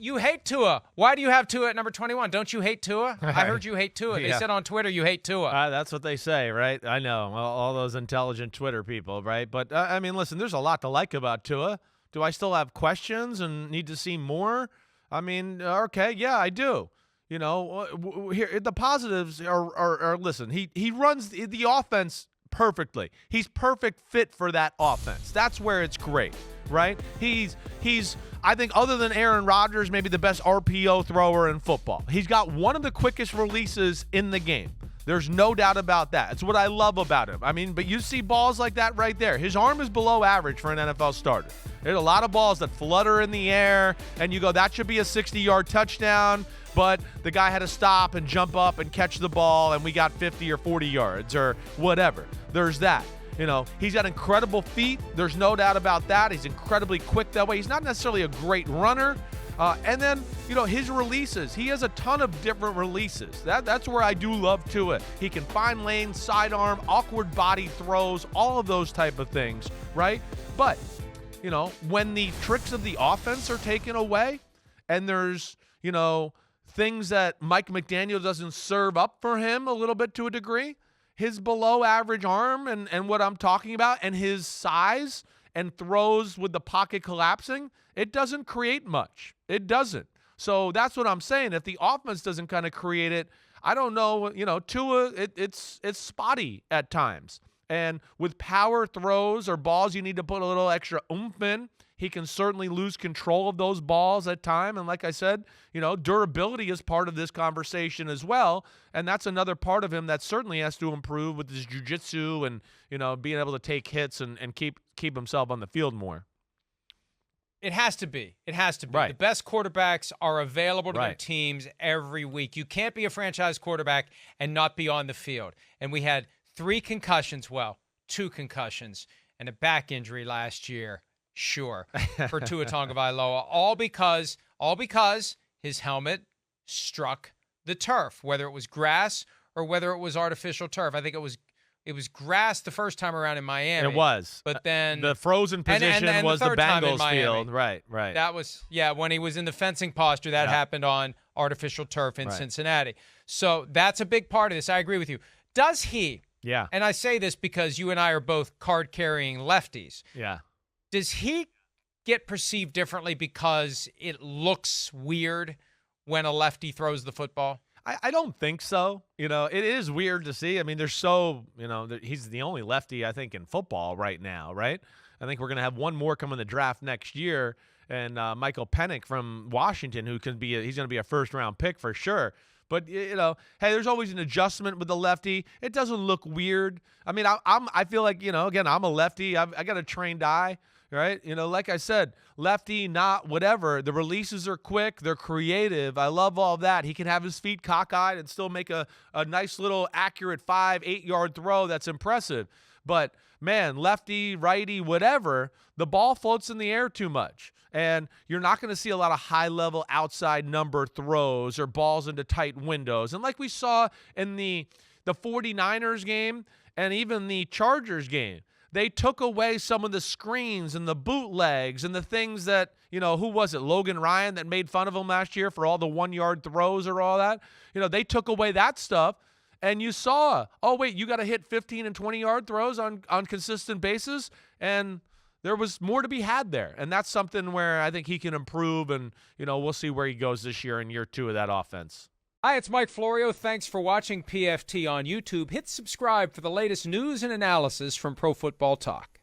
You hate Tua. Why do you have Tua at number 21? Don't you hate Tua? I heard you hate Tua. They said on Twitter you hate Tua. That's what they say, right? I know, all those intelligent Twitter people, right? But, I mean, listen, there's a lot to like about Tua. Do I still have questions and need to see more? I mean, okay, yeah, I do. You know, here the positives are listen, he runs the offense perfectly. He's perfect fit for that offense. That's where it's great, right? He's I think other than Aaron Rodgers, maybe the best RPO thrower in football. He's got one of the quickest releases in the game. There's no doubt about that. It's what I love about him. I mean, but you see balls like that right there. His arm is below average for an NFL starter. There's a lot of balls that flutter in the air, and you go, that should be a 60-yard touchdown, but the guy had to stop and jump up and catch the ball, and we got 50 or 40 yards or whatever. There's that. You know, he's got incredible feet. There's no doubt about that. He's incredibly quick that way. He's not necessarily a great runner. And then, you know, his releases. He has a ton of different releases. That's where I do love Tua. He can find lanes, sidearm, awkward body throws, all of those type of things, right? But, you know, when the tricks of the offense are taken away and there's, you know, things that Mike McDaniel doesn't serve up for him a little bit to a degree, his below average arm and what I'm talking about and his size and throws with the pocket collapsing, it doesn't create much. It doesn't. So that's what I'm saying. If the offense doesn't kind of create it, I don't know, you know, Tua, it's spotty at times. And with power throws or balls you need to put a little extra oomph in, he can certainly lose control of those balls at time. And like I said, you know, durability is part of this conversation as well. And that's another part of him that certainly has to improve with his jiu-jitsu and, you know, being able to take hits and keep himself on the field more. It has to be. It has to be. Right. The best quarterbacks are available to their teams every week. You can't be a franchise quarterback and not be on the field. And we had 3 concussions, well, 2 concussions, and a back injury last year. Sure, for Tua Tagovailoa, all because his helmet struck the turf, whether it was grass or whether it was artificial turf. I think it was grass the first time around in Miami. It was, but then the frozen position and was the the Bengals field. Right. That was when he was in the fencing posture. That happened on artificial turf in Cincinnati. So that's a big part of this. I agree with you. Does he? Yeah. And I say this because you and I are both card-carrying lefties. Yeah. Does he get perceived differently because it looks weird when a lefty throws the football? I don't think so. You know, it is weird to see. I mean, there's so, you know, he's the only lefty, I think, in football right now, right? I think we're going to have one more come in the draft next year, and Michael Penix from Washington, who can be he's going to be a first-round pick for sure. But, you know, hey, there's always an adjustment with the lefty. It doesn't look weird. I mean, I feel like, you know, again, I'm a lefty. I got a trained eye. Right? You know, like I said, lefty, not whatever. The releases are quick. They're creative. I love all that. He can have his feet cockeyed and still make a nice little accurate 5-8 yard throw that's impressive. But, man, lefty, righty, whatever, the ball floats in the air too much. And you're not going to see a lot of high-level outside number throws or balls into tight windows. And like we saw in the 49ers game and even the Chargers game, they took away some of the screens and the bootlegs and the things that, you know, who was it? Logan Ryan that made fun of him last year for all the 1-yard throws or all that. You know, they took away that stuff. And you saw, oh, wait, you got to hit 15 and 20-yard throws on consistent basis. And there was more to be had there. And that's something where I think he can improve. And, you know, we'll see where he goes this year in year 2 of that offense. Hi, it's Mike Florio. Thanks for watching PFT on YouTube. Hit subscribe for the latest news and analysis from Pro Football Talk.